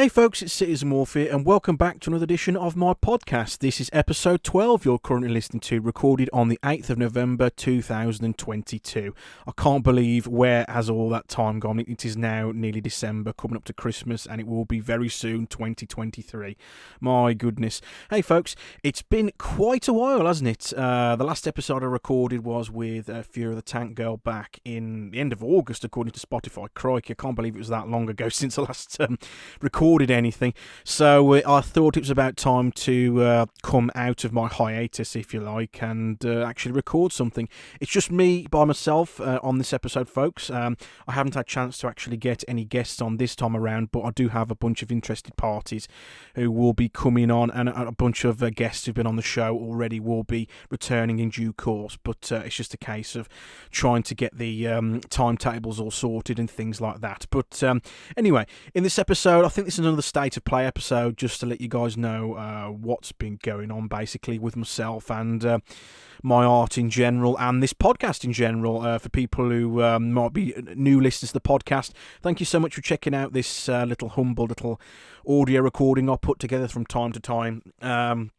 Hey folks, it's CitizenWolf here, and welcome back to another edition of my podcast. This is episode 12 you're currently listening to, recorded on the 8th of November 2022. I can't believe where has all that time gone. It is now nearly December, coming up to Christmas, and it will be very soon 2023. My goodness. Hey folks, it's been quite a while, hasn't it? The last episode I recorded was with Fear of the Tank Girl back in the end of August, according to Spotify. Crikey, I can't believe it was that long ago since I last recorded anything, so I thought it was about time to come out of my hiatus, if you like, and actually record something. It's just me by myself on this episode, folks. I haven't had a chance to actually get any guests on this time around, but I do have a bunch of interested parties who will be coming on, and a bunch of guests who've been on the show already will be returning in due course, but it's just a case of trying to get the timetables all sorted and things like that. But anyway, in this episode, I think this is another state of play episode, just to let you guys know what's been going on basically with myself and my art in general, and this podcast in general. For people who might be new listeners to the podcast, thank you so much for checking out this humble little audio recording I put together from time to time.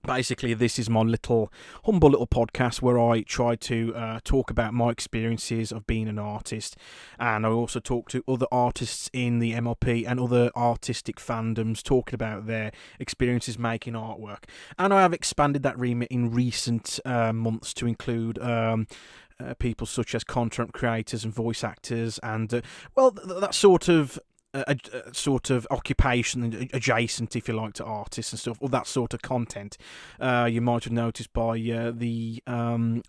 Basically, this is my humble little podcast where I try to talk about my experiences of being an artist, and I also talk to other artists in the MLP and other artistic fandoms, talking about their experiences making artwork. And I have expanded that remit in recent months to include people such as content creators and voice actors, and that sort of occupation adjacent, if you like, to artists and stuff, or that sort of content. You might have noticed by the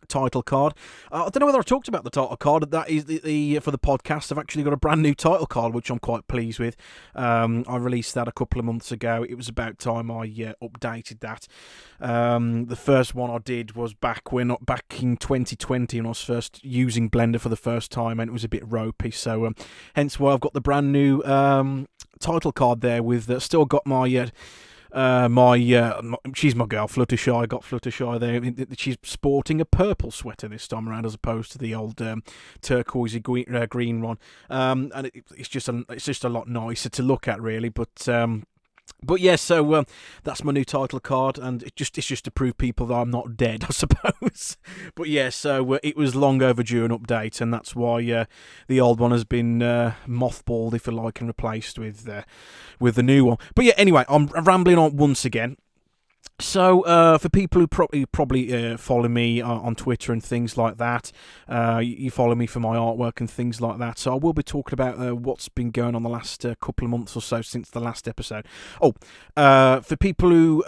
title card. I don't know whether I talked about the title card. That is the for the podcast. I've actually got a brand new title card, which I'm quite pleased with. I released that a couple of months ago. It was about time I updated that. The first one I did was back in 2020, when I was first using Blender for the first time, and it was a bit ropey. So hence why I've got the brand new title card there with still got my she's my girl, Fluttershy. I got Fluttershy there. She's sporting a purple sweater this time around, as opposed to the old turquoisey green one, and it's just a lot nicer to look at, really. But yeah, so that's my new title card, and it's just to prove people that I'm not dead, I suppose. But yeah, so it was long overdue an update, and that's why the old one has been mothballed, if you like, and replaced with the new one. But yeah, anyway, I'm rambling on once again. So, for people who probably follow me on Twitter and things like that, you follow me for my artwork and things like that, so I will be talking about what's been going on the last couple of months or so since the last episode. For people who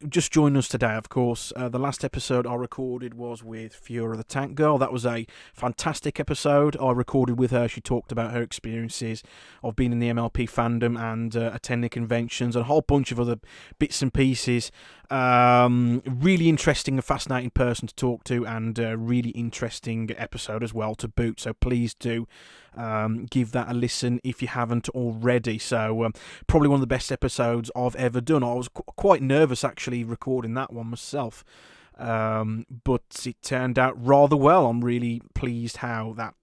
just joined us today, of course, the last episode I recorded was with Fear of the Tank Girl. That was a fantastic episode. I recorded with her. She talked about her experiences of being in the MLP fandom and attending conventions and a whole bunch of other bits and pieces. Really interesting and fascinating person to talk to, and a really interesting episode as well to boot, so please do give that a listen if you haven't already. So probably one of the best episodes I've ever done. I was quite nervous actually recording that one myself, but it turned out rather well. I'm really pleased how that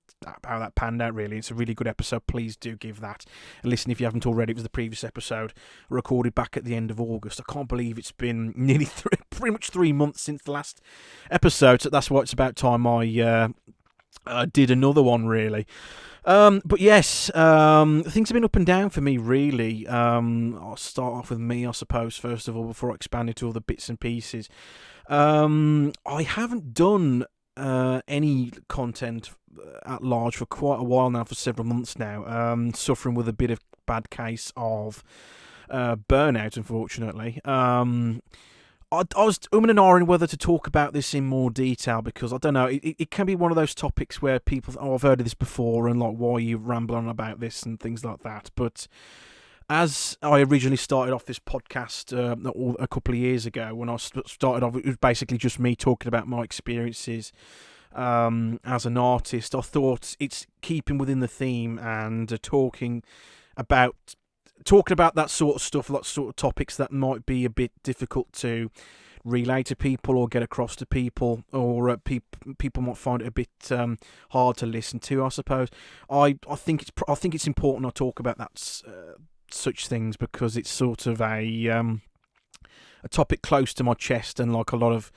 panned out, really. It's a really good episode. Please do give that a listen if you haven't already. It was the previous episode recorded back at the end of August. I can't believe it's been nearly pretty much 3 months since the last episode, so that's why it's about time I did another one, really. But yes, things have been up and down for me, really. I'll start off with me, I suppose, first of all, before I expand into all the bits and pieces. I haven't done any content at large for quite a while now, for several months now, suffering with a bit of bad case of burnout, unfortunately. I was and ahhing whether to talk about this in more detail, because I don't know, it can be one of those topics where people, I've heard of this before, and like, why are you rambling on about this and things like that. But as I originally started off this podcast a couple of years ago, when I started off, it was basically just me talking about my experiences as an artist. I thought it's keeping within the theme and talking about that sort of stuff, that sort of topics that might be a bit difficult to relay to people or get across to people, or people might find it a bit hard to listen to, I suppose. I think it's important I talk about that such things because it's sort of a topic close to my chest, and like a lot of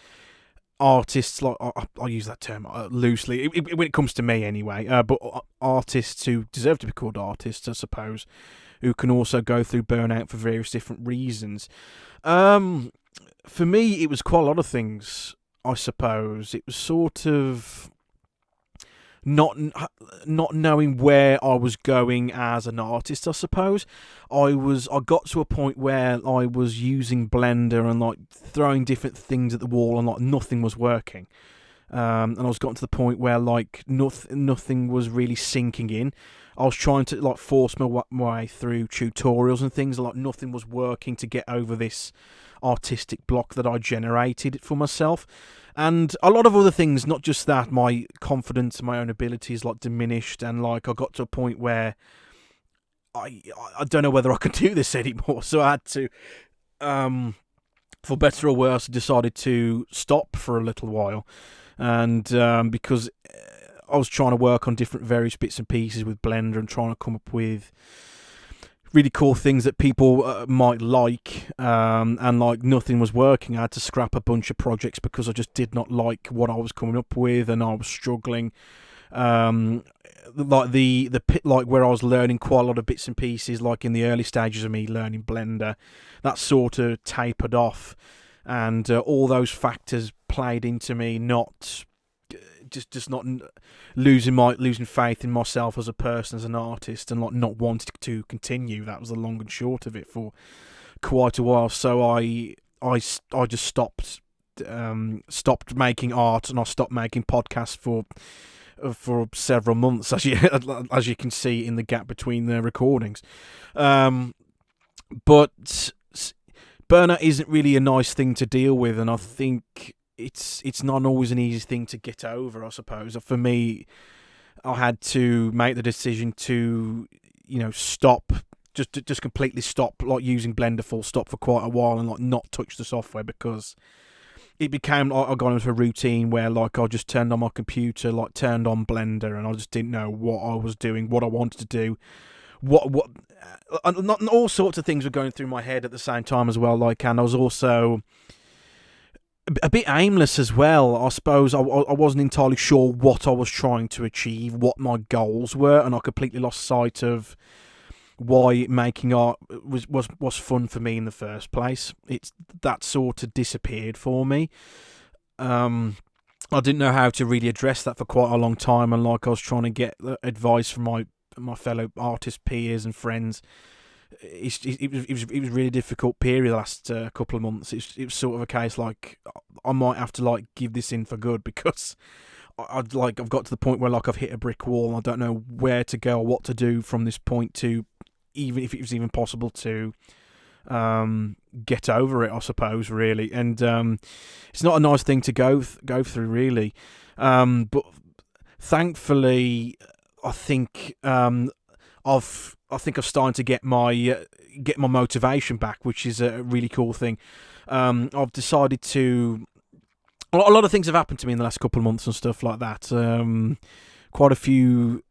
artists, like I use that term loosely when it comes to me anyway, but artists who deserve to be called artists, I suppose, who can also go through burnout for various different reasons. For me, it was quite a lot of things, I suppose. It was sort of not knowing where I was going as an artist, I suppose. I got to a point where I was using Blender and like throwing different things at the wall, and like nothing was working. And I was gotten to the point where like nothing was really sinking in. I was trying to like force my way through tutorials and things, and like nothing was working to get over this artistic block that I generated for myself. And a lot of other things, not just that, my confidence in my own abilities like diminished, and like I got to a point where I don't know whether I could do this anymore. So I had to, for better or worse, decided to stop for a little while, and because I was trying to work on different various bits and pieces with Blender and trying to come up with really cool things that people might like, and like nothing was working. I had to scrap a bunch of projects because I just did not like what I was coming up with, and I was struggling. Like the pit, like where I was learning quite a lot of bits and pieces, like in the early stages of me learning Blender, that sort of tapered off, and all those factors played into me not losing faith in myself as a person, as an artist, and like not wanting to continue. That was the long and short of it for quite a while. So I just stopped making art, and I stopped making podcasts for several months, as you can see in the gap between the recordings. But burnout isn't really a nice thing to deal with, and I think it's not always an easy thing to get over, I suppose. For me, I had to make the decision to, stop, just completely stop, like using Blender full stop for quite a while, and like not touch the software, because it became, I got into a routine where like I just turned on my computer, like turned on Blender, and I just didn't know what I was doing, what I wanted to do, not all sorts of things were going through my head at the same time as well. Like, and I was also a bit aimless as well, I suppose. I wasn't entirely sure what I was trying to achieve, what my goals were, and I completely lost sight of why making art was fun for me in the first place. It's that sort of disappeared for me. I didn't know how to really address that for quite a long time, and like I was trying to get advice from my fellow artist peers and friends. It was a really difficult period the last couple of months. It was sort of a case like I might have to like give this in for good, because I've got to the point where like I've hit a brick wall, and I don't know where to go or what to do from this point, to even if it was even possible to get over it, I suppose, really. And it's not a nice thing to go through, really. But thankfully, I think I've started to get my motivation back, which is a really cool thing. I've decided to. A lot of things have happened to me in the last couple of months and stuff like that. Quite a few.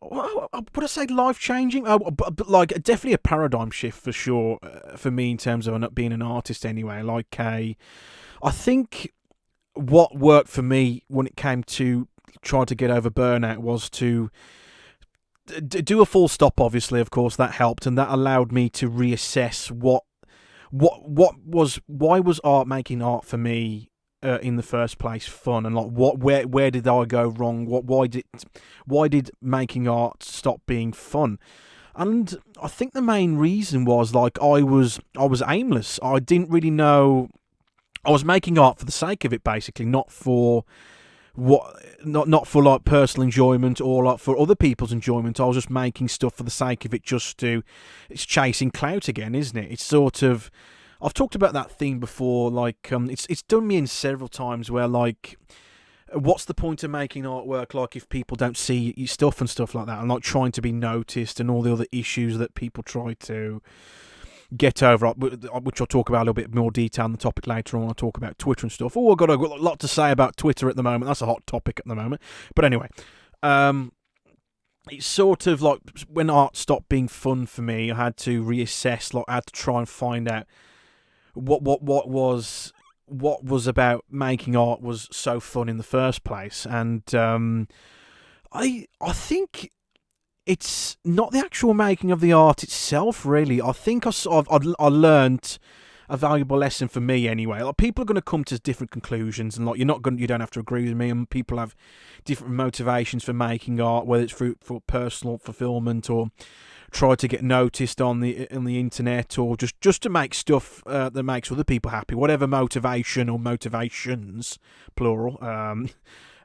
Would I say life-changing? But like definitely a paradigm shift for sure for me in terms of being an artist. Anyway, like I think what worked for me when it came to trying to get over burnout was to do a full stop. Obviously, of course, that helped, and that allowed me to reassess why was making art for me in the first place fun, and like where did I go wrong? Why did making art stop being fun? And I think the main reason was like I was aimless. I didn't really know. I was making art for the sake of it, basically, not for like personal enjoyment or like for other people's enjoyment. I was just making stuff for the sake of it, it's chasing clout again, isn't it? It's sort of, I've talked about that theme before, like it's done me in several times where like, what's the point of making artwork like if people don't see your stuff and stuff like that, and like trying to be noticed and all the other issues that people try to get over, which I'll talk about a little bit more detail in the topic later on. I'll talk about Twitter and stuff. I've got a lot to say about Twitter at the moment. That's a hot topic at the moment. But anyway, it's sort of like when art stopped being fun for me, I had to reassess. Like I had to try and find out what was about making art was so fun in the first place. And I think it's not the actual making of the art itself, really. I think I learned a valuable lesson for me anyway. Like people are going to come to different conclusions, and like you don't have to agree with me. And people have different motivations for making art, whether it's for personal fulfillment or try to get noticed on the internet, or just to make stuff that makes other people happy. Whatever motivation or motivations, plural.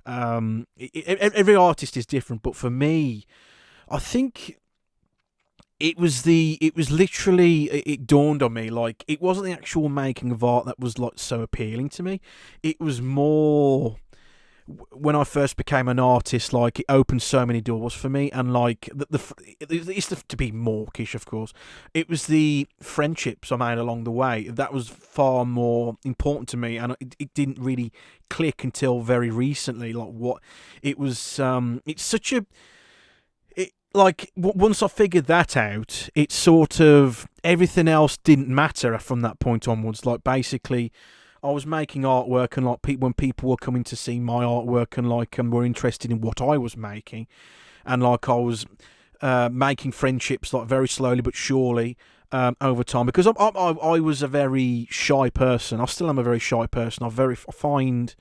Every artist is different, but for me, I think it dawned on me, like, it wasn't the actual making of art that was like so appealing to me. It was more when I first became an artist, like, it opened so many doors for me, and like to be mawkish, of course, it was the friendships I made along the way that was far more important to me, and it didn't really click until very recently. Like what it was, it's such a like once I figured that out, it sort of everything else didn't matter from that point onwards. Like basically, I was making artwork, and like when people were coming to see my artwork, and like were interested in what I was making, and like I was making friendships like very slowly but surely over time, because I was a very shy person. I still am a very shy person. I find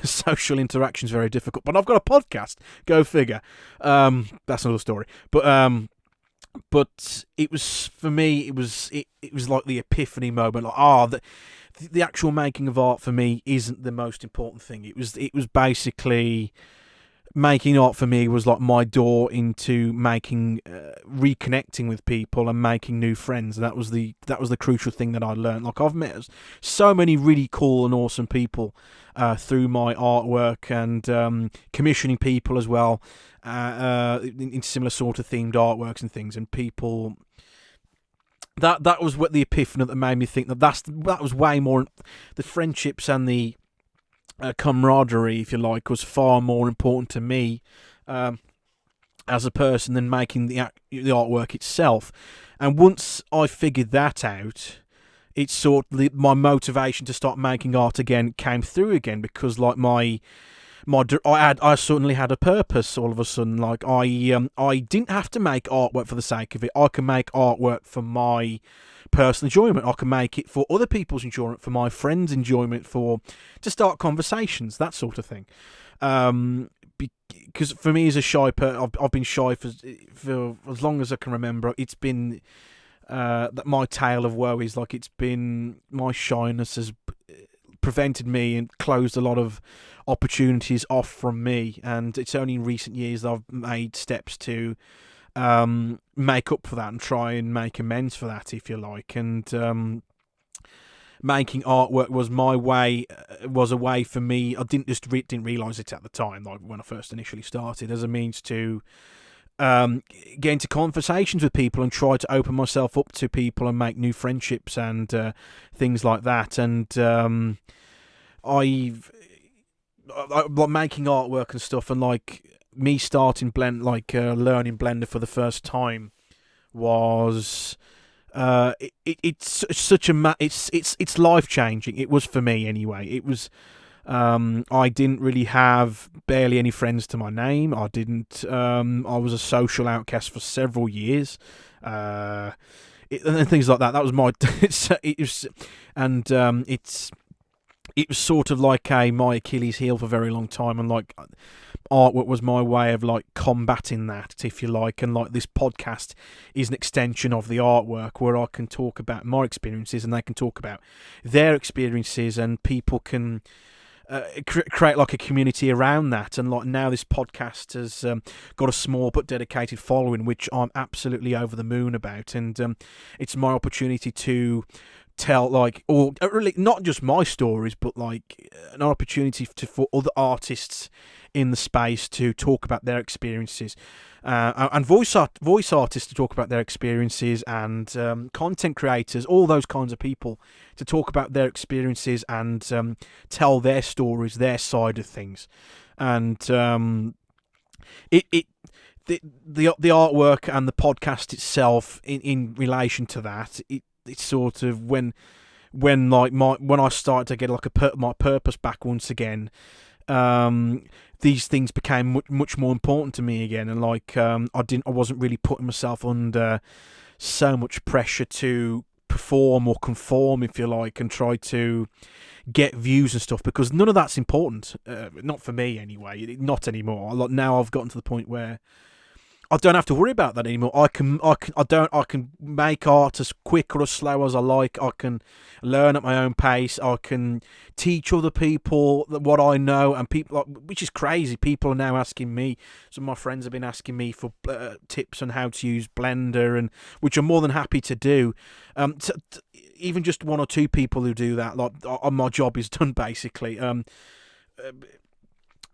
social interactions very difficult, but I've got a podcast. Go figure. That's another story. But it was, for me, it was like the epiphany moment. Like the actual making of art for me isn't the most important thing. It was basically making art for me was like my door into reconnecting with people and making new friends. And that was the crucial thing that I learned. Like I've met so many really cool and awesome people through my artwork, and commissioning people as well in similar sort of themed artworks and things, and people. That was what the epiphany that made me think that was way more, the friendships and the camaraderie, if you like, was far more important to me as a person than making the artwork itself. And once I figured that out, it's sort of my motivation to start making art again came through again, because like I suddenly had a purpose all of a sudden. Like I didn't have to make artwork for the sake of it. I can make artwork for my personal enjoyment. I can make it for other people's enjoyment, for my friends' enjoyment, to start conversations, that sort of thing. Because for me as a shy person, I've been shy for as long as I can remember. It's been that my tale of woe is like, it's been my shyness has prevented me and closed a lot of opportunities off from me, and it's only in recent years that I've made steps to make up for that and try and make amends for that, if you like. And making artwork was a way for me. I didn't realise it at the time, like when I first initially started, as a means to get into conversations with people and try to open myself up to people and make new friendships and things like that. And I've like making artwork and stuff, and like me starting learning Blender for the first time was it's such a it's life changing. It was for me anyway. It was. I didn't really have barely any friends to my name. I didn't. I was a social outcast for several years, and things like that. That was my. It was sort of like my Achilles heel for a very long time, and like artwork was my way of like combating that, if you like. And like this podcast is an extension of the artwork, where I can talk about my experiences and they can talk about their experiences, and people can create like a community around that. And like now this podcast has got a small but dedicated following, which I'm absolutely over the moon about. And it's my opportunity to tell, like, or really not just my stories, but like an opportunity for other artists in the space to talk about their experiences, and voice artists to talk about their experiences, and content creators, all those kinds of people, to talk about their experiences and tell their stories, their side of things. And the artwork and the podcast itself in relation to that, it's sort of when I started to get like my purpose back once again. These things became much more important to me again, and like I wasn't really putting myself under so much pressure to perform or conform, if you like, and try to get views and stuff, because none of that's important. Not for me anyway. Not anymore. Like now, I've gotten to the point where I don't have to worry about that anymore. I can make art as quick or as slow as I like. I can learn at my own pace. I can teach other people what I know, and people, which is crazy. People are now asking me. Some of my friends have been asking me for tips on how to use Blender, and which I'm more than happy to do. Even just one or two people who do that, like my job is done basically.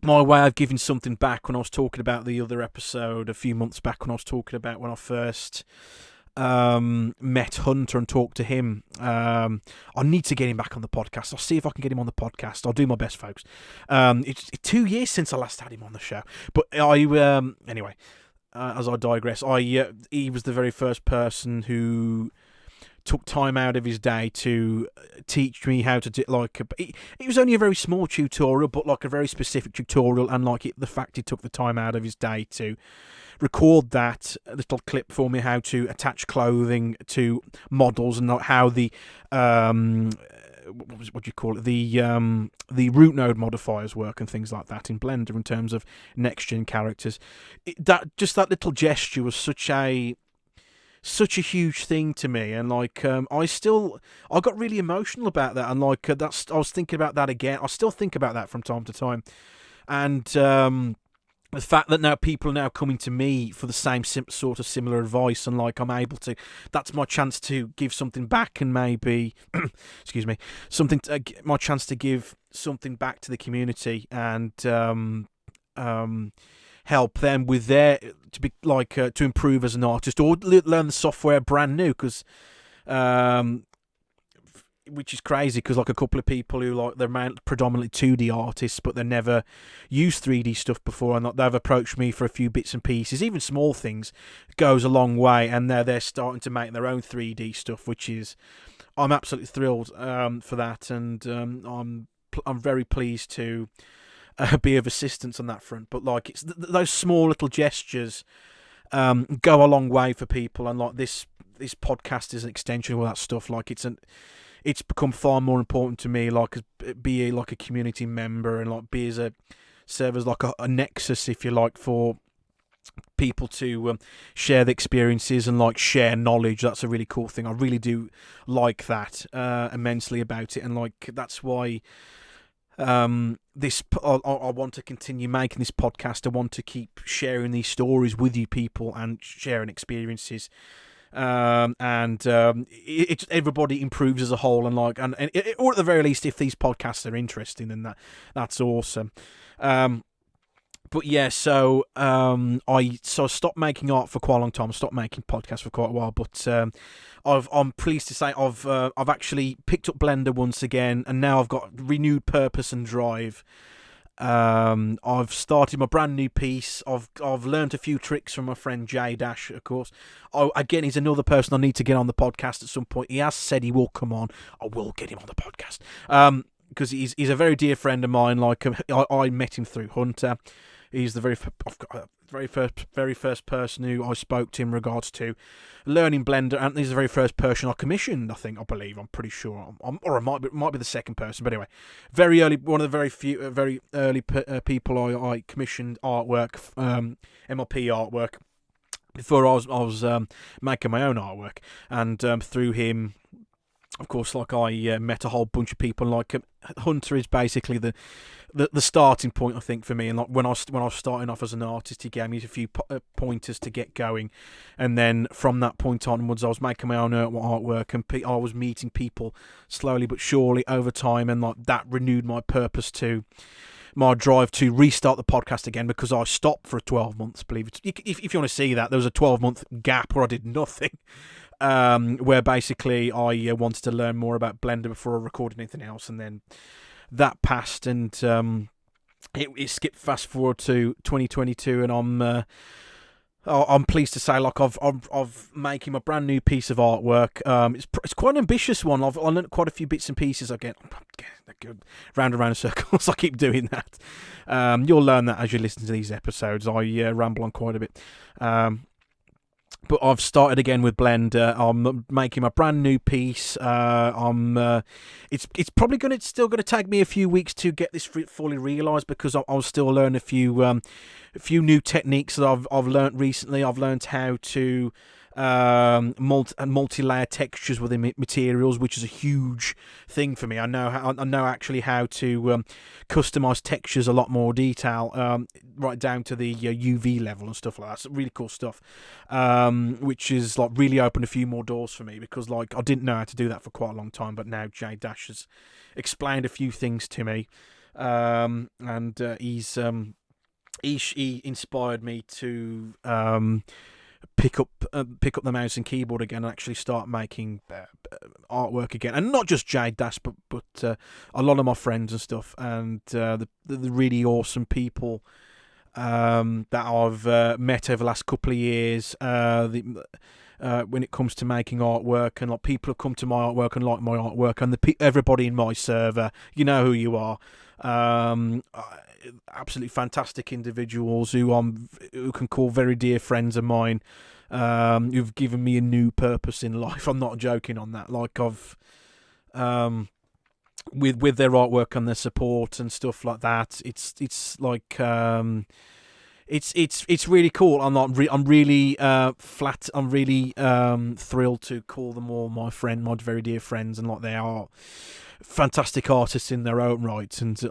My way of giving something back, when I was talking about the other episode a few months back, when I was talking about when I first met Hunter and talked to him. I need to get him back on the podcast. I'll see if I can get him on the podcast. I'll do my best, folks. It's 2 years since I last had him on the show. But anyway, as I digress, he was the very first person who took time out of his day to teach me how to do, like, it was only a very small tutorial, but like a very specific tutorial, and like the fact he took the time out of his day to record that little clip for me, how to attach clothing to models, and how the what do you call it, the root node modifiers work and things like that in Blender in terms of next gen characters. That little gesture was such a huge thing to me, and like I got really emotional about that, and like I was thinking about that again. I still think about that from time to time, and the fact that now people are now coming to me for the same sort of similar advice, and like I'm able to, that's my chance to give something back, and maybe excuse me, my chance to give something back to the community, and help them with their to improve as an artist, or learn the software brand new, because which is crazy, because like a couple of people who like they're predominantly 2D artists, but they never used 3D stuff before, and they've approached me for a few bits and pieces, even small things, goes a long way, and they're starting to make their own 3D stuff, which is, I'm absolutely thrilled for that, and I'm very pleased to be of assistance on that front. But like it's those small little gestures go a long way for people, and like this podcast is an extension of all that stuff. Like it's become far more important to me, like be like a community member, and like serve as like a nexus, if you like, for people to share the experiences and like share knowledge. That's a really cool thing. I really do like that immensely about it, and like that's why I want to continue making this podcast. I want to keep sharing these stories with you people and sharing experiences. Everybody improves as a whole, and like, and or at the very least, if these podcasts are interesting, then that's awesome. But yeah, so I stopped making art for quite a long time. I stopped making podcasts for quite a while, but I'm pleased to say I've actually picked up Blender once again, and now I've got renewed purpose and drive. I've started my brand new piece. I've learned a few tricks from my friend Jay Dash, of course. Again, he's another person I need to get on the podcast at some point. He has said he will come on. I will get him on the podcast. Because he's a very dear friend of mine. Like I met him through Hunter. He's the very first person who I spoke to in regards to learning Blender, and he's the very first person I commissioned. I'm pretty sure, or it might be the second person. But anyway, very early, one of the very early people I commissioned artwork, MLP artwork, before I was making my own artwork, and through him, of course, like I met a whole bunch of people. Like Hunter is basically the starting point, I think, for me. And like when I was starting off as an artist, he gave me a few pointers to get going, and then from that point onwards, I was making my own artwork, and I was meeting people slowly but surely over time, and like that renewed my purpose to my drive to restart the podcast again, because I stopped for 12 months. Believe it, if you want to see that, there was a 12-month gap where I did nothing. Where basically I wanted to learn more about Blender before I recorded anything else, and then that passed, and it skipped fast forward to 2022, and I'm pleased to say, like I've making my brand new piece of artwork. It's quite an ambitious one. I've learned quite a few bits and pieces. I get round and round in circles. I keep doing that. You'll learn that as you listen to these episodes. I ramble on quite a bit. But I've started again with Blender. I'm making my brand new piece. It's probably still gonna take me a few weeks to get this fully realised, because I'll still learn a few new techniques that I've learnt recently. I've learnt how to multi-layer textures within materials, which is a huge thing for me. I know actually how to customize textures a lot more detail, right down to the UV level and stuff like that. It's really cool stuff, which is like really opened a few more doors for me, because like I didn't know how to do that for quite a long time, but now Jay Dash has explained a few things to me, and he inspired me to pick up the mouse and keyboard again and actually start making artwork again, and not just Jade Dash, but a lot of my friends and stuff, and the really awesome people that I've met over the last couple of years. When it comes to making artwork, and like people have come to my artwork and like my artwork, and everybody in my server, you know who you are. Absolutely fantastic individuals who can call very dear friends of mine, who've given me a new purpose in life. I'm not joking on that. Like I've with their artwork and their support and stuff like that, it's like it's really cool. I'm really flat. I'm really thrilled to call them all my very dear friends, and like they are fantastic artists in their own right. And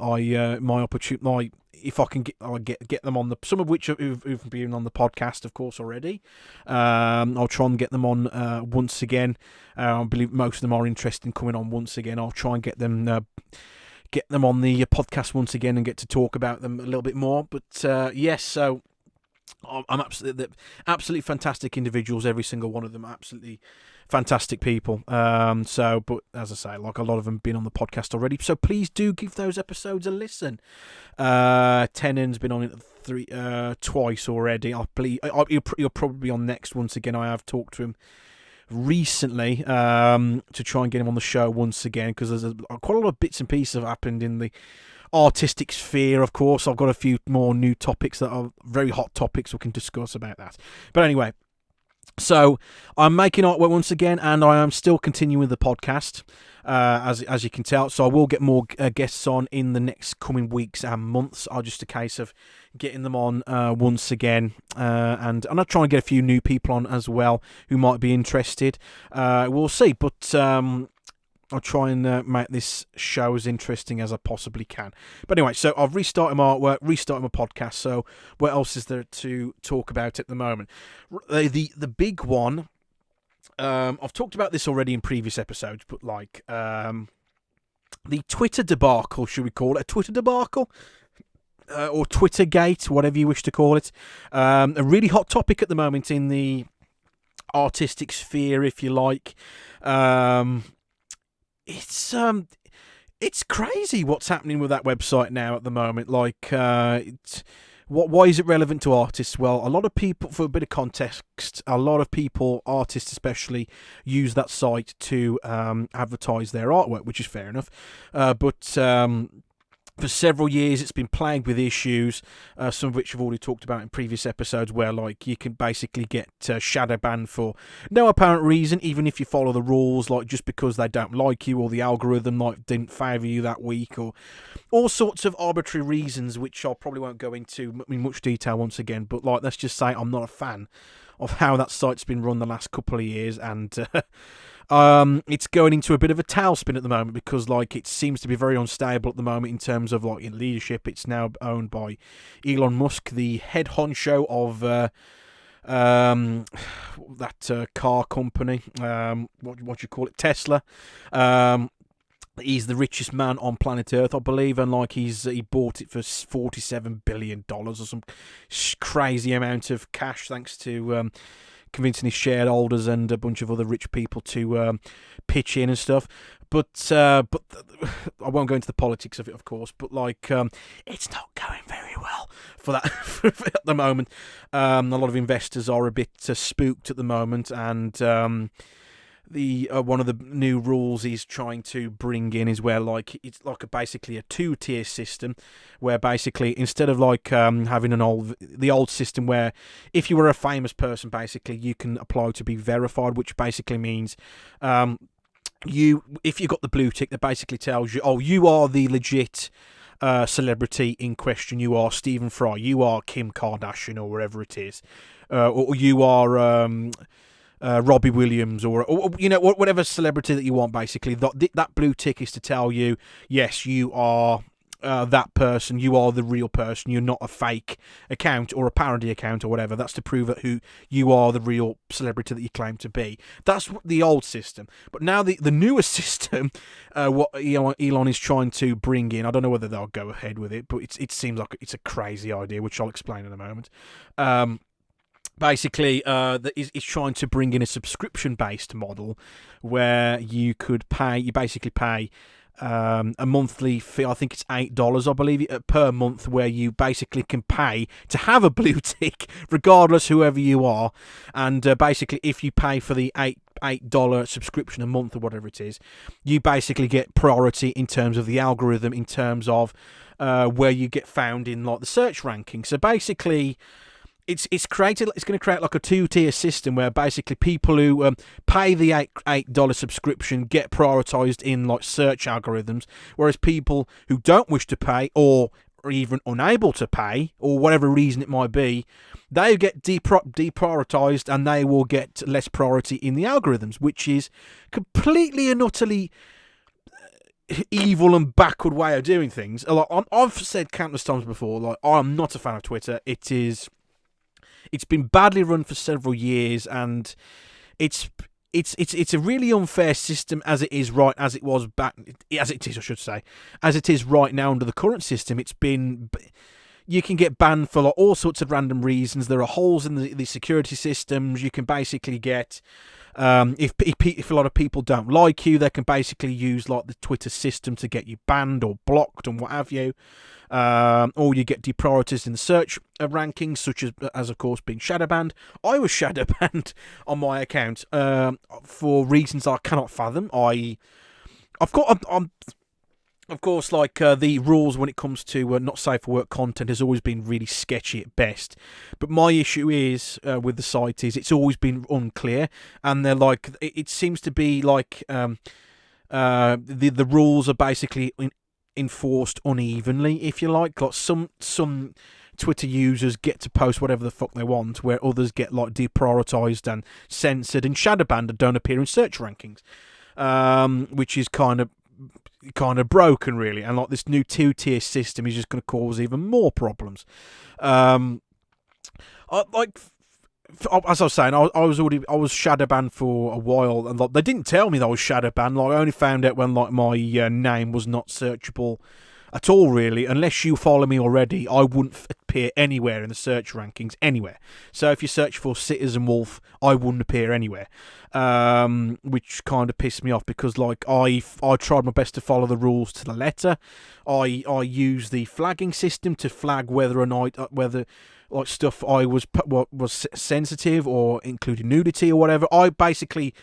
if I can get them on some of which who've been on the podcast, of course, already. I'll try and get them on once again. I believe most of them are interested in coming on once again. I'll try and get them on the podcast once again and get to talk about them a little bit more. But yes, so I'm absolutely fantastic individuals, every single one of them, absolutely fantastic people. But as I say, like a lot of them have been on the podcast already, so please do give those episodes a listen. Tenon's been on it twice already. I believe you'll probably be on next once again. I have talked to him recently to try and get him on the show once again, because there's quite a lot of bits and pieces have happened in the artistic sphere. Of course, I've got a few more new topics that are very hot topics we can discuss about that. But anyway, so I'm making artwork once again, and I am still continuing the podcast, as you can tell. So I will get more guests on in the next coming weeks and months. Are just a case of getting them on once again, and I'm trying to get a few new people on as well who might be interested. We'll see, but I'll try and make this show as interesting as I possibly can. But anyway, so I've restarted my artwork, restarted my podcast. So what else is there to talk about at the moment? The big one, I've talked about this already in previous episodes, but like the Twitter debacle, should we call it a Twitter debacle? Or Twittergate, whatever you wish to call it. A really hot topic at the moment in the artistic sphere, if you like. It's crazy what's happening with that website now at the moment. Like, why is it relevant to artists? Well, a lot of people, for a bit of context, a lot of people, artists especially, use that site to advertise their artwork, which is fair enough. But for several years, it's been plagued with issues, some of which I've already talked about in previous episodes, where like you can basically get shadow banned for no apparent reason, even if you follow the rules, like just because they don't like you, or the algorithm like didn't favour you that week, or all sorts of arbitrary reasons, which I probably won't go into in much detail once again. But like, let's just say I'm not a fan of how that site's been run the last couple of years, and it's going into a bit of a tailspin at the moment, because like it seems to be very unstable at the moment in terms of like in leadership. It's now owned by Elon Musk, the head honcho of that car company, what do you call it, Tesla. He's the richest man on planet Earth, I believe, and like he bought it for $47 billion or some crazy amount of cash, thanks to convincing his shareholders and a bunch of other rich people to pitch in and stuff. But I won't go into the politics of it, of course. But like, it's not going very well for that at the moment. A lot of investors are a bit spooked at the moment, and the one of the new rules he's trying to bring in is where like it's like basically a 2-tier system, where basically instead of like having the old system where if you were a famous person, basically you can apply to be verified, which basically means if you got the blue tick, that basically tells you, oh, you are the legit celebrity in question. You are Stephen Fry, you are Kim Kardashian, or wherever it is, or you are Robbie Williams, or you know, whatever celebrity that you want. Basically, that blue tick is to tell you, yes, you are that person. You are the real person. You're not a fake account or a parody account or whatever. That's to prove that who you are, the real celebrity that you claim to be. That's the old system. But now the newer system, what Elon is trying to bring in, I don't know whether they'll go ahead with it, but it seems like it's a crazy idea, which I'll explain in a moment. Basically, is trying to bring in a subscription-based model where you basically pay a monthly fee. I think it's $8, I believe, per month, where you basically can pay to have a blue tick, regardless whoever you are. And basically, if you pay for the $8 subscription a month or whatever it is, you basically get priority in terms of the algorithm, in terms of where you get found in like the search ranking. So basically, It's going to create like a 2-tier system where basically people who pay the $8 subscription get prioritized in like search algorithms, whereas people who don't wish to pay or are even unable to pay, or whatever reason it might be, they get deprioritized and they will get less priority in the algorithms, which is completely and utterly evil and backward way of doing things. Like, I've said countless times before, like, I'm not a fan of Twitter. It's been badly run for several years, and it's a really unfair system as it is right as it is right now under the current system. You can get banned for like all sorts of random reasons. There are holes in the security systems. You can basically get if a lot of people don't like you, they can basically use like the Twitter system to get you banned or blocked and what have you. Or you get deprioritized in the search rankings, such as of course being shadow banned. I was shadow banned on my account for reasons I cannot fathom. Of course, like the rules when it comes to not safe for work content has always been really sketchy at best. But my issue is with the site is it's always been unclear, and they're like it seems to be like the rules are basically enforced unevenly, if you like. Like some Twitter users get to post whatever the fuck they want, where others get like deprioritized and censored and shadow banned and don't appear in search rankings, which is kind of broken, really. And like this new 2-tier system is just going to cause even more problems. As I was saying, I was shadow banned for a while, and like, they didn't tell me that I was shadow banned. Like, I only found out when like my name was not searchable at all, really. Unless you follow me already, I wouldn't appear anywhere in the search rankings, anywhere. So if you search for CitizenWolf, I wouldn't appear anywhere, which kind of pissed me off, because like I tried my best to follow the rules to the letter. I use the flagging system to flag whether or not like stuff I was sensitive or including nudity or whatever. I basically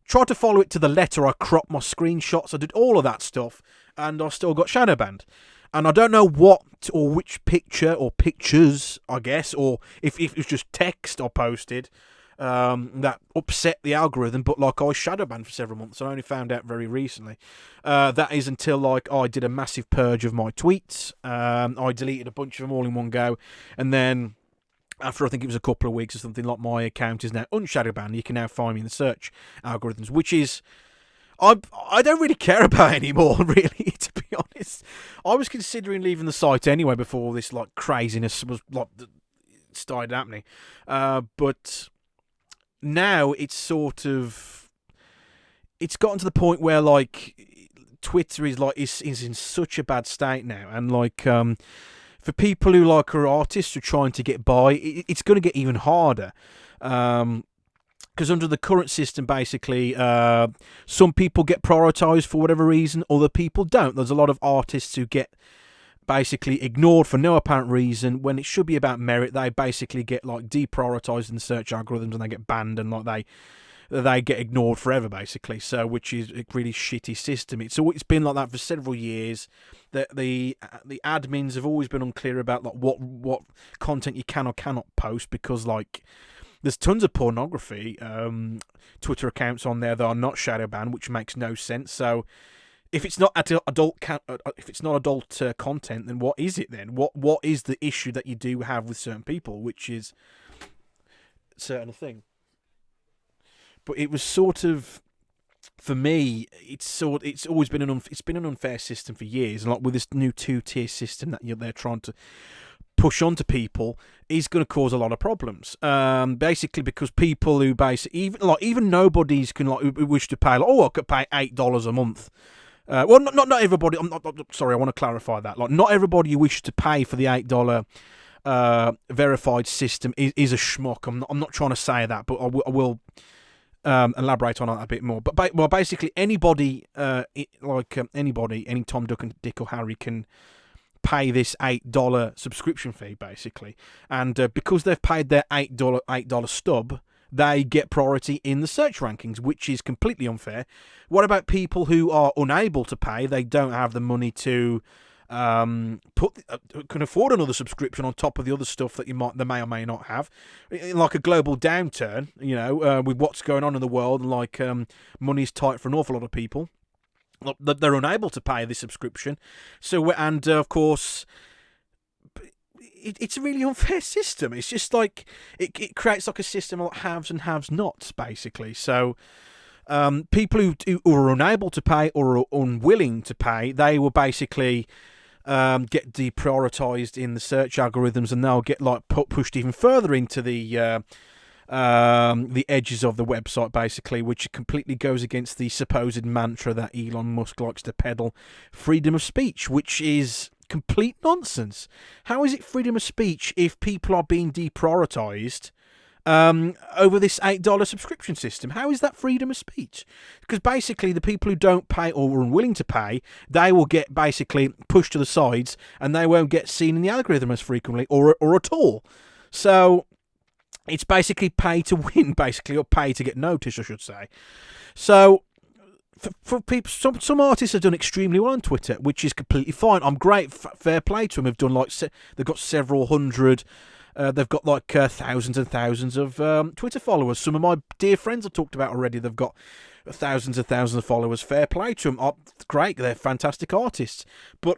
tried to follow it to the letter. I cropped my screenshots. I did all of that stuff, and I still got shadow banned. And I don't know what or which picture or pictures, I guess, or if it was just text I posted that upset the algorithm. But like, I was shadow banned for several months. I only found out very recently. That is until like I did a massive purge of my tweets. I deleted a bunch of them all in one go, and then after I think it was a couple of weeks or something, like, my account is now unshadow banned. You can now find me in the search algorithms, which is I don't really care about anymore, really, to be honest. I was considering leaving the site anyway before all this like craziness was like started happening, but now it's gotten to the point where like Twitter is in such a bad state now, and like for people who like are artists who are trying to get by, it's going to get even harder. because under the current system, basically, some people get prioritised for whatever reason, other people don't. There's a lot of artists who get basically ignored for no apparent reason when it should be about merit. They basically get like deprioritized in the search algorithms and they get banned, and like they get ignored forever, basically. So, which is a really shitty system. It's been like that for several years. The admins have always been unclear about like what content you can or cannot post, because like there's tons of pornography Twitter accounts on there that are not shadow banned, which makes no sense. So if it's not adult content, then what is it then? What is the issue that you do have with certain people, which is a certain thing? But it was sort of, for me, it's always been an unfair system for years, and like with this new 2-tier system that they're trying to push onto people is going to cause a lot of problems. Basically, because people who even nobodies can who wish to pay I could pay $8 a month. Well, not everybody. Sorry, I want to clarify that. Like, not everybody who wishes to pay for the $8 verified system is a schmuck. I'm not trying to say that, but I will elaborate on that a bit more. But basically, anybody, anybody, any Tom, Duck, and Dick or Harry can pay this $8 subscription fee, basically, and because they've paid their $8 stub, they get priority in the search rankings, which is completely unfair. What about people who are unable to pay? They don't have the money to can afford another subscription on top of the other stuff that they may or may not have, like a global downturn, with what's going on in the world, and like money's tight for an awful lot of people. They're unable to pay this subscription. So, and of course, it's a really unfair system. It's just like it creates like a system of haves and have-nots, basically. So people who are unable to pay or are unwilling to pay, they will basically get deprioritized in the search algorithms, and they'll get like pushed even further into the edges of the website, basically, which completely goes against the supposed mantra that Elon Musk likes to peddle, freedom of speech, which is complete nonsense. How is it freedom of speech if people are being deprioritized over this $8 subscription system? How is that freedom of speech? Because basically the people who don't pay or are unwilling to pay, they will get basically pushed to the sides, and they won't get seen in the algorithm as frequently or at all. So it's basically pay to win, basically, or pay to get noticed, I should say. So for people, some artists have done extremely well on Twitter, which is completely fine. I'm great, fair play to them. Have done like they've got several hundred. They've got like thousands and thousands of Twitter followers. Some of my dear friends I've talked about already, they've got thousands and thousands of followers. Fair play to them. Great, they're fantastic artists. But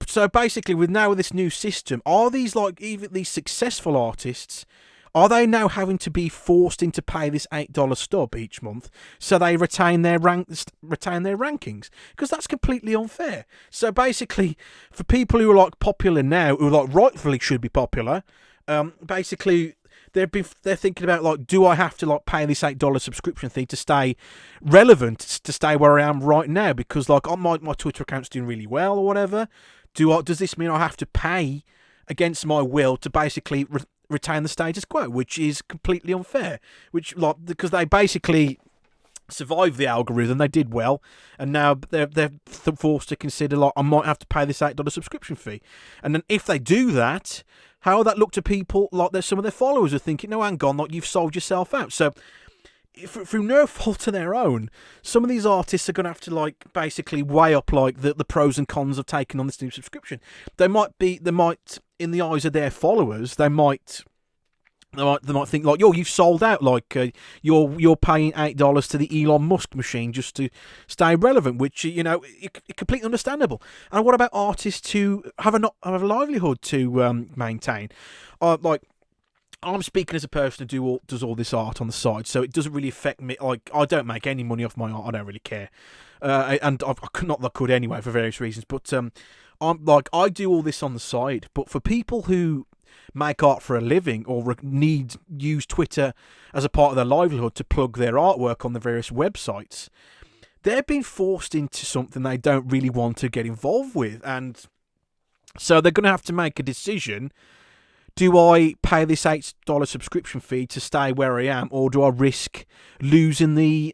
so basically, with this new system, are these like even these successful artists? Are they now having to be forced into pay this $8 stub each month so they retain their rankings? Because that's completely unfair. So basically, for people who are like popular now, who like rightfully should be popular, basically they're thinking about like, do I have to like pay this $8 subscription fee to stay relevant, to stay where I am right now? Because like on my Twitter account's doing really well or whatever. Does this mean I have to pay against my will to basically retain the status quo, which is completely unfair? Which because they basically survived the algorithm, they did well, and now they're forced to consider like, I might have to pay this $8 subscription fee. And then if they do that, how will that look to people? Like, there's some of their followers are thinking, no, hang on, like, you've sold yourself out. So through no fault of their own, some of these artists are going to have to like basically weigh up like the pros and cons of taking on this new subscription. They might in the eyes of their followers, they might think like, you've sold out, like you're paying $8 to the Elon Musk machine just to stay relevant, which completely understandable. And what about artists who have a livelihood to maintain? Like, I'm speaking as a person who does all this art on the side, so it doesn't really affect me. Like, I don't make any money off my art. I don't really care, and I could anyway for various reasons. But I do all this on the side. But for people who make art for a living or use Twitter as a part of their livelihood to plug their artwork on the various websites, they're being forced into something they don't really want to get involved with, and so they're going to have to make a decision. do I pay this $8 subscription fee to stay where I am, or do I risk losing the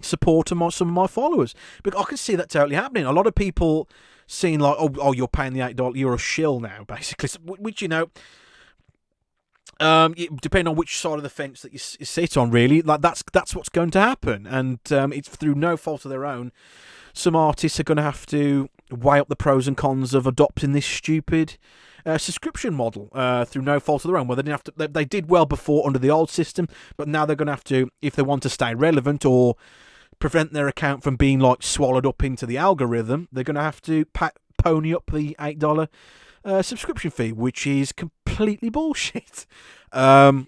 support of some of my followers? Because I can see that totally happening. A lot of people seeing like, oh, you're paying the $8, you're a shill now, basically. Which, depending on which side of the fence that you sit on, really, like that's what's going to happen, and it's through no fault of their own. Some artists are going to have to weigh up the pros and cons of adopting this stupid subscription model through no fault of their own. Well, they did well before under the old system, but now they're going to have to, if they want to stay relevant or prevent their account from being like swallowed up into the algorithm, they're going to have to pony up the $8 subscription fee, which is completely bullshit. That's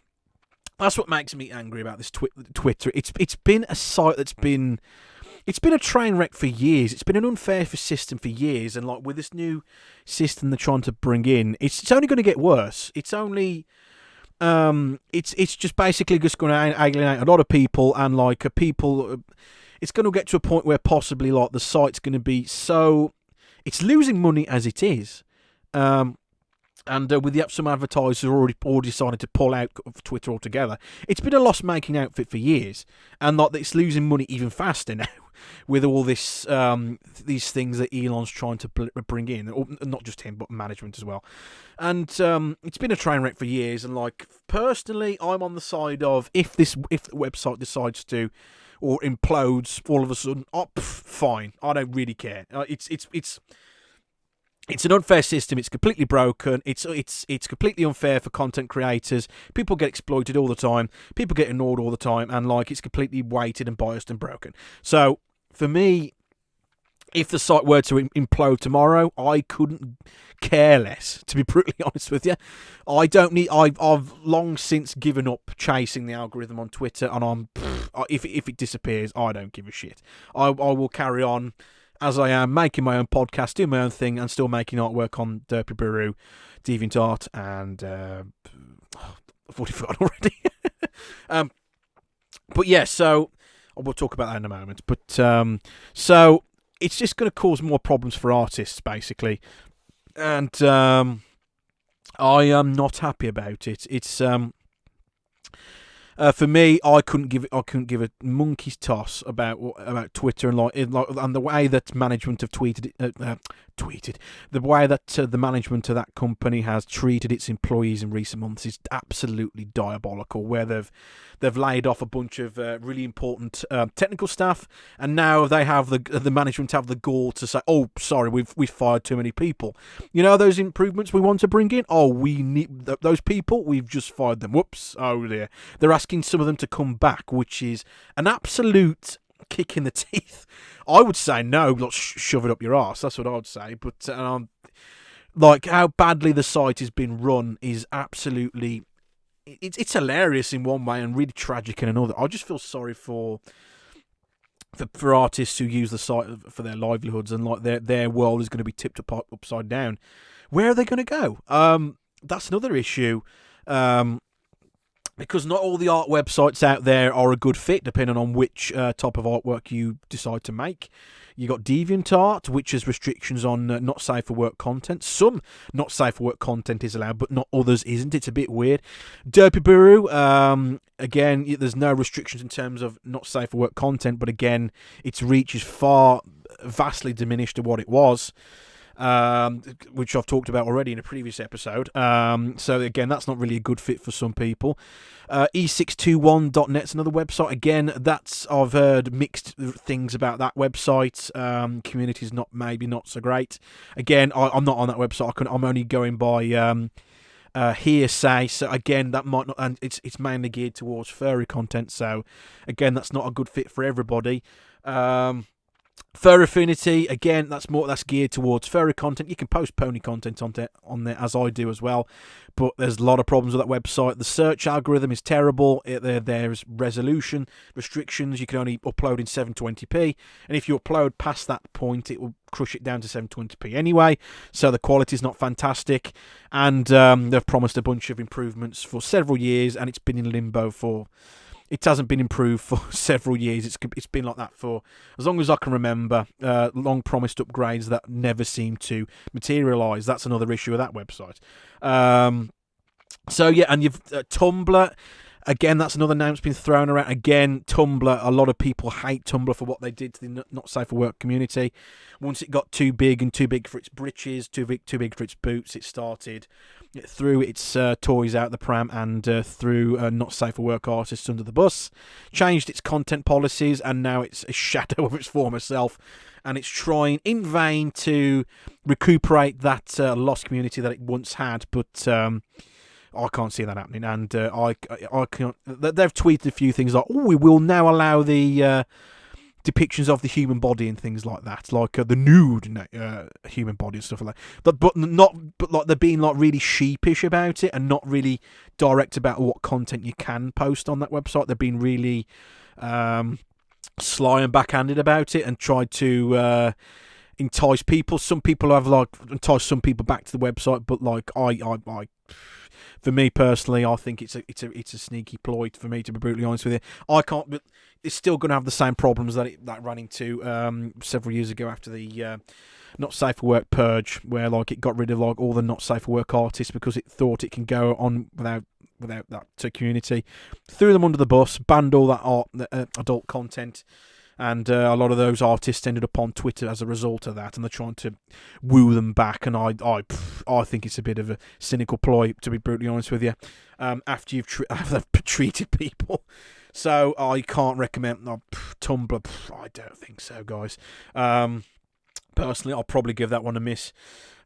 what makes me angry about this Twitter. It's been a site that's been. It's been a train wreck for years. It's been an unfair system for years, and like with this new system they're trying to bring in, it's only going to get worse. It's only, it's just basically just going to alienate a lot of people, and like people, it's going to get to a point where possibly like the site's going to be so, it's losing money as it is, and with some advertisers already decided to pull out of Twitter altogether. It's been a loss-making outfit for years, and like it's losing money even faster now with all this these things that Elon's trying to bring in, or not just him but management as well. And it's been a train wreck for years. And like personally, I'm on the side of if the website decides to or implodes all of a sudden, fine, I don't really care. It's an unfair system. It's completely broken. It's completely unfair for content creators. People get exploited all the time. People get ignored all the time, and like it's completely weighted and biased and broken. So for me, if the site were to implode tomorrow, I couldn't care less. To be brutally honest with you, I've long since given up chasing the algorithm on Twitter, and if it disappears, I don't give a shit. I will carry on as I am, making my own podcast, doing my own thing, and still making artwork on Derpy Baru, DeviantArt, and I've already forgotten already. But yeah, so we'll talk about that in a moment. But so it's just going to cause more problems for artists, basically, and I am not happy about it. It's for me, I couldn't give a monkey's toss about Twitter and the way that management have tweeted the way that the management of that company has treated its employees in recent months is absolutely diabolical. Where they've laid off a bunch of really important technical staff, and now they have the management have the gall to say, "Oh, sorry, we've fired too many people. You know those improvements we want to bring in. Oh, we need those people. We've just fired them. Whoops. Oh dear." They're asking some of them to come back, which is an absolute kick in the teeth. I would say no, like shove it up your arse. That's what I would say. But like how badly the site has been run is absolutely. It's hilarious in one way and really tragic in another. I just feel sorry for artists who use the site for their livelihoods, and like their world is going to be tipped upside down. Where are they going to go? That's another issue. Because not all the art websites out there are a good fit, depending on which type of artwork you decide to make. You got DeviantArt, which has restrictions on not safe for work content. Some not safe for work content is allowed, but not others isn't. It's a bit weird. Derpy Baru, again, there's no restrictions in terms of not safe for work content, but again, its reach is vastly diminished to what it was. Which I've talked about already in a previous episode. So again, that's not really a good fit for some people. E621.net's another website. Again, I've heard mixed things about that website. Community's maybe not so great. Again, I'm not on that website. I'm only going by hearsay. So again, that might not, and it's mainly geared towards furry content. So again, that's not a good fit for everybody. Fur Affinity, again, that's geared towards furry content. You can post pony content on there, as I do as well, but there's a lot of problems with that website. The search algorithm is terrible. There's resolution restrictions. You can only upload in 720p, and if you upload past that point, it will crush it down to 720p anyway, so the quality is not fantastic. And they've promised a bunch of improvements for several years, and it's been in limbo for... It hasn't been improved for several years. It's been like that for as long as I can remember. Long promised upgrades that never seem to materialise. That's another issue with that website. So yeah, and you've Tumblr. Again, that's another name that's been thrown around. Again, Tumblr, a lot of people hate Tumblr for what they did to the not safe for work community. Once it got too big and too big for its britches, too big for its boots, it threw its toys out the pram and threw not safe for work artists under the bus, changed its content policies, and now it's a shadow of its former self. And it's trying in vain to recuperate that lost community that it once had, but I can't see that happening, and I can't. They've tweeted a few things like, "Oh, we will now allow the depictions of the human body and things like that, like the nude human body and stuff like that." But like they're being like really sheepish about it and not really direct about what content you can post on that website. They've been really sly and backhanded about it and tried to entice people. Some people have like enticed some people back to the website, but like I for me personally, I think it's a sneaky ploy for me, to be brutally honest with you. I can't, but it's still going to have the same problems that it ran into several years ago after the not safe for work purge, where like it got rid of like all the not safe for work artists because it thought it can go on without that community. Threw them under the bus, banned all that adult content. And a lot of those artists ended up on Twitter as a result of that, and they're trying to woo them back. And I think it's a bit of a cynical ploy, to be brutally honest with you. After you've treated people, so I can't recommend Tumblr. I don't think so, guys. Personally, I'll probably give that one a miss.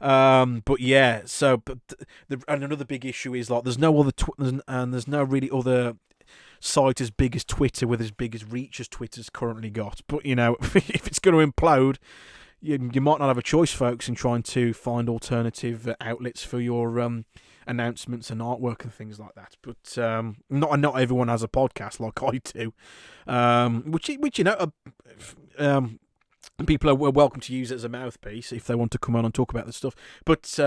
But yeah, and another big issue is like there's no other there's no really other site as big as Twitter with as big as reach as Twitter's currently got. But you know, if it's going to implode, you might not have a choice, folks, in trying to find alternative outlets for your announcements and artwork and things like that. But not everyone has a podcast like I do, which you know, people are welcome to use it as a mouthpiece if they want to come on and talk about this stuff. But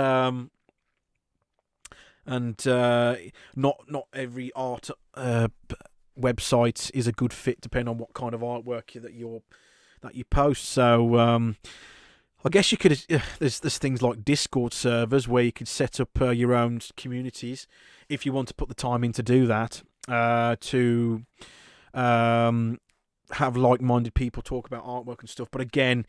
not every art website is a good fit, depending on what kind of artwork that you post. So I guess you could. There's things like Discord servers where you could set up your own communities if you want to put the time in to do that. To have like-minded people talk about artwork and stuff. But again,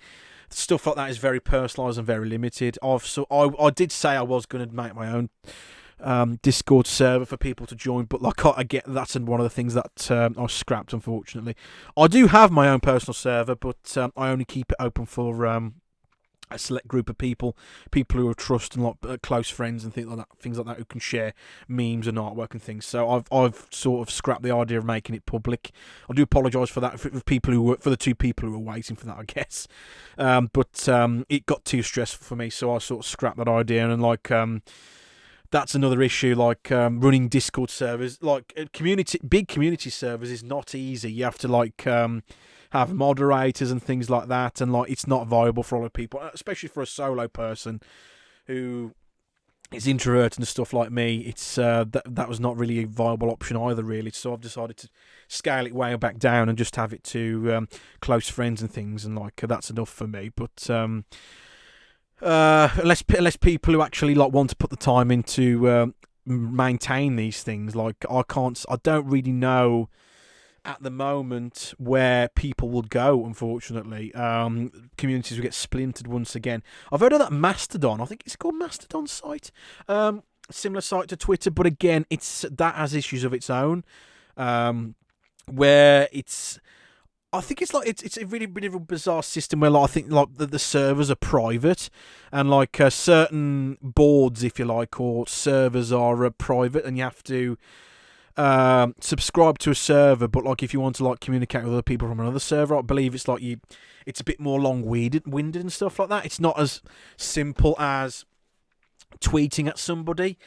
stuff like that is very personalised and very limited. I did say I was going to make my own Discord server for people to join, but like I get that's one of the things that I scrapped, unfortunately. I do have my own personal server, but I only keep it open for a select group of people who I trust and like close friends and things like that who can share memes and artwork and things. So I've sort of scrapped the idea of making it public. I do apologise for that for the two people who were waiting for that, I guess. But it got too stressful for me, so I sort of scrapped that idea. And like that's another issue. Like running Discord servers, like big community servers, is not easy. You have to like have moderators and things like that, and like it's not viable for a lot of people, especially for a solo person who is introverted and stuff like me. It's that was not really a viable option either, really. So I've decided to scale it way back down and just have it to close friends and things, and like that's enough for me. But unless people who actually like want to put the time into maintain these things, like I don't really know at the moment where people will go, unfortunately. Communities will get splintered once again. I've heard of that Mastodon, I think it's called Mastodon site, similar site to Twitter, but again that has issues of its own, where I think it's a really, really bizarre system where like, I think like the servers are private, and like certain boards, if you like, or servers are private, and you have to subscribe to a server. But like if you want to like communicate with other people from another server, I believe it's like it's a bit more long-winded and stuff like that. It's not as simple as tweeting at somebody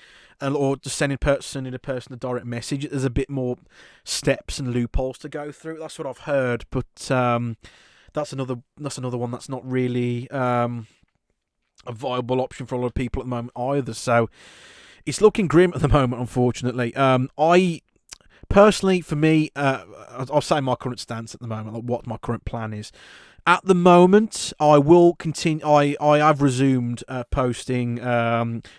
or just sending a person a direct message. There's a bit more steps and loopholes to go through. That's what I've heard, but that's another one that's not really a viable option for a lot of people at the moment either. So it's looking grim at the moment, unfortunately. Personally, for me, I'll say my current stance at the moment, like what my current plan is. At the moment, I will continue. I have resumed posting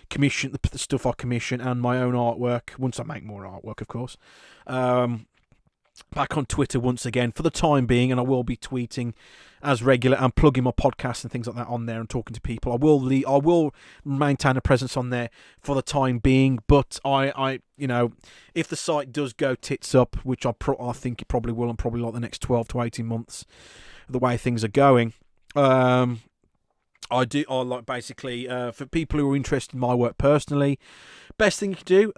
commission the stuff I commission and my own artwork once I make more artwork, of course. Back on Twitter once again for the time being, and I will be tweeting as regular and plugging my podcast and things like that on there and talking to people. I will maintain a presence on there for the time being, but I if the site does go tits up, which I think it probably will, and probably like the next 12 to 18 months, the way things are going. I like basically for people who are interested in my work personally, best thing you can do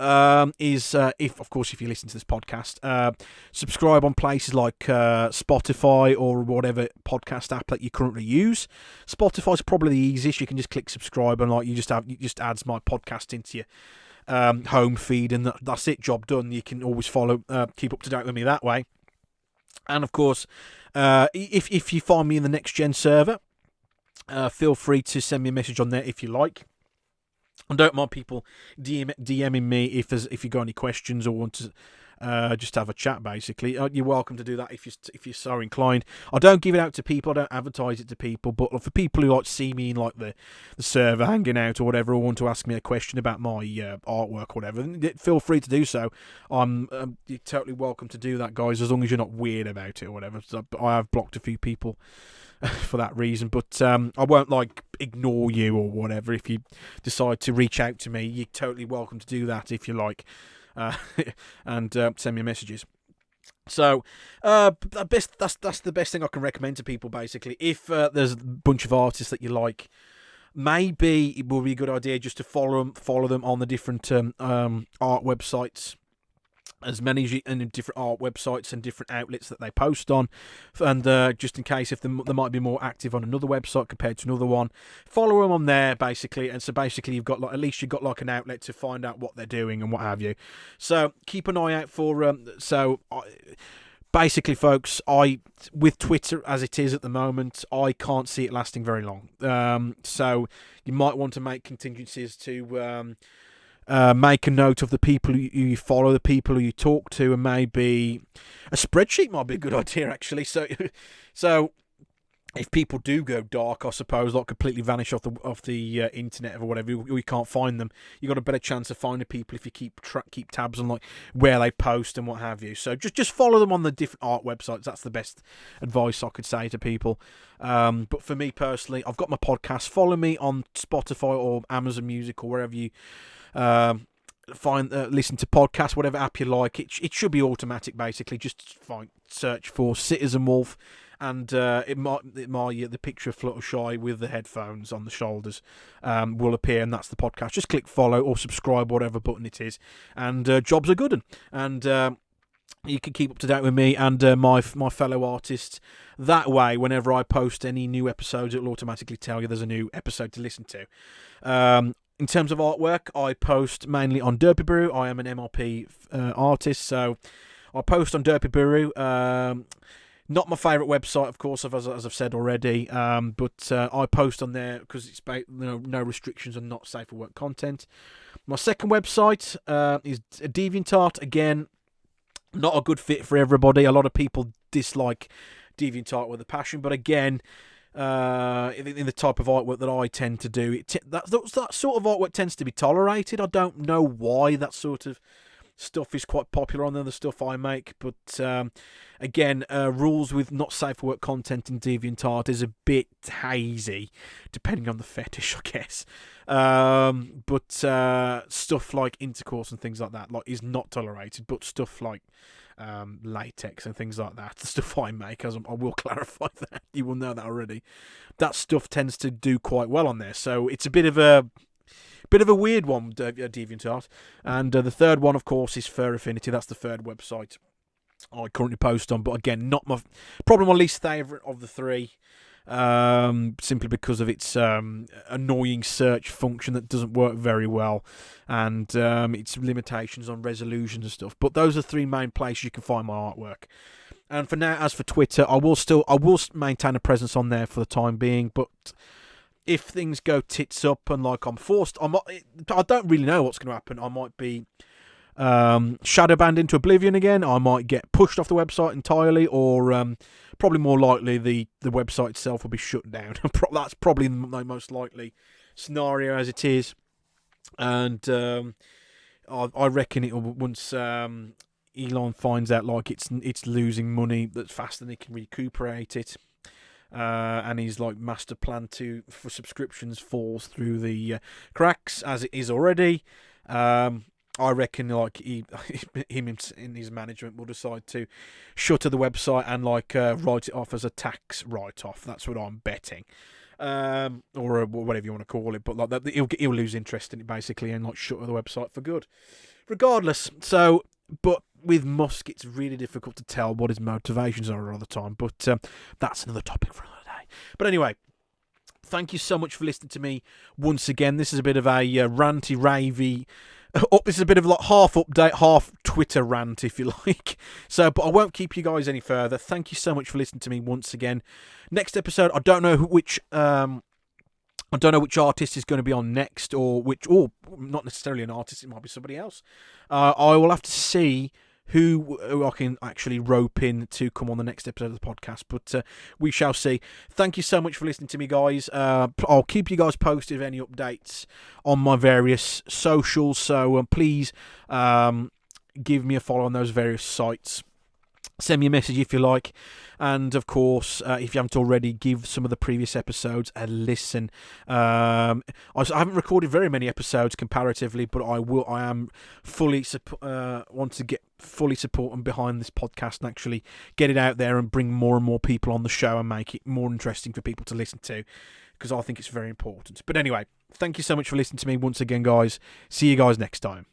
is if you listen to this podcast, subscribe on places like Spotify or whatever podcast app that you currently use. Spotify's probably the easiest. You can just click subscribe and it just adds my podcast into your home feed, and that's it. Job done. You can always follow, keep up to date with me that way. And of course, if you find me in the Next Gen server, feel free to send me a message on there if you like. I don't mind people DMing me if you got any questions or want to just have a chat. Basically, you're welcome to do that if you're so inclined. I don't give it out to people. I don't advertise it to people. But for people who see me in like the server hanging out or whatever, or want to ask me a question about my artwork or whatever, feel free to do so. You're totally welcome to do that, guys, as long as you're not weird about it or whatever. So I have blocked a few people for that reason, but I won't ignore you or whatever. If you decide to reach out to me, you're totally welcome to do that if you like, and send me messages. So that's the best thing I can recommend to people. Basically, if there's a bunch of artists that you like, maybe it will be a good idea just to follow them on the different art websites. As many as you, and different art websites and different outlets that they post on, and just in case if they might be more active on another website compared to another one, follow them on there basically. And so basically you've got at least you've got an outlet to find out what they're doing and what have you. So keep an eye out for basically, folks, with Twitter as it is at the moment, I can't see it lasting very long. So you might want to make contingencies to make a note of the people who you follow, the people who you talk to, and maybe a spreadsheet might be a good idea, actually. So if people do go dark, I suppose, completely vanish off the internet or whatever, you can't find them, you got a better chance of finding people if you keep tabs on where they post and what have you. So just follow them on the different art websites. That's the best advice I could say to people. But for me personally, I've got my podcast. Follow me on Spotify or Amazon Music or wherever you listen to podcasts, whatever app you like. It should be automatic, basically. Just search for CitizenWolf, and the picture of Fluttershy with the headphones on the shoulders will appear, and that's the podcast. Just click follow or subscribe, whatever button it is, and jobs are good. And you can keep up to date with me and my fellow artists that way. Whenever I post any new episodes, it'll automatically tell you there's a new episode to listen to. In terms of artwork, I post mainly on Derpy Brew. I am an MRP artist, so I post on Derpy Brew. Not my favourite website, of course, as I've said already, but I post on there because it's no restrictions and not safe for work content. My second website is DeviantArt. Again, not a good fit for everybody. A lot of people dislike DeviantArt with a passion, but again, in the type of artwork that I tend to do, that sort of artwork tends to be tolerated. I don't know why that sort of stuff is quite popular on the stuff I make, but again, rules with not safe for work content in DeviantArt is a bit hazy, depending on the fetish, I guess. But stuff like intercourse and things like that is not tolerated, but stuff like latex and things like that, the stuff I make, as I will clarify that, you will know that already, that stuff tends to do quite well on there. So it's a bit of a weird one, DeviantArt. And the third one, of course, is Fur Affinity. That's the third website I currently post on, but again, not my least favourite of the three, simply because of its annoying search function that doesn't work very well, and its limitations on resolutions and stuff. But those are three main places you can find my artwork. And for now, as for Twitter, I will maintain a presence on there for the time being, but if things go tits up and I'm forced, I don't really know what's going to happen. I might be shadow banned into oblivion again. I might get pushed off the website entirely, or probably more likely the website itself will be shut down. That's probably the most likely scenario as it is. And I reckon it will, once Elon finds out like it's losing money that's faster than he can recuperate it, and his like master plan for subscriptions falls through the cracks as it is already. I reckon like him in his management will decide to shutter the website and like write it off as a tax write-off. That's what I'm betting. Or whatever you want to call it, but like that, he'll lose interest in it basically and like shut the website for good. Regardless, but with Musk, it's really difficult to tell what his motivations are all the time. But that's another topic for another day. But anyway, thank you so much for listening to me once again. This is a bit of a ranty, ravey. This is a bit of like half update, half Twitter rant, if you like. So, but I won't keep you guys any further. Thank you so much for listening to me once again. Next episode, I don't know which artist is going to be on next, or not necessarily an artist. It might be somebody else. I will have to see who I can actually rope in to come on the next episode of the podcast, but we shall see. Thank you so much for listening to me, guys. I'll keep you guys posted of any updates on my various socials, so please give me a follow on those various sites. Send me a message if you like, and of course, if you haven't already, give some of the previous episodes a listen. I haven't recorded very many episodes comparatively, but I am fully want to get fully support and behind this podcast and actually get it out there and bring more and more people on the show and make it more interesting for people to listen to, because I think it's very important. But anyway, thank you so much for listening to me once again, guys. See you guys next time.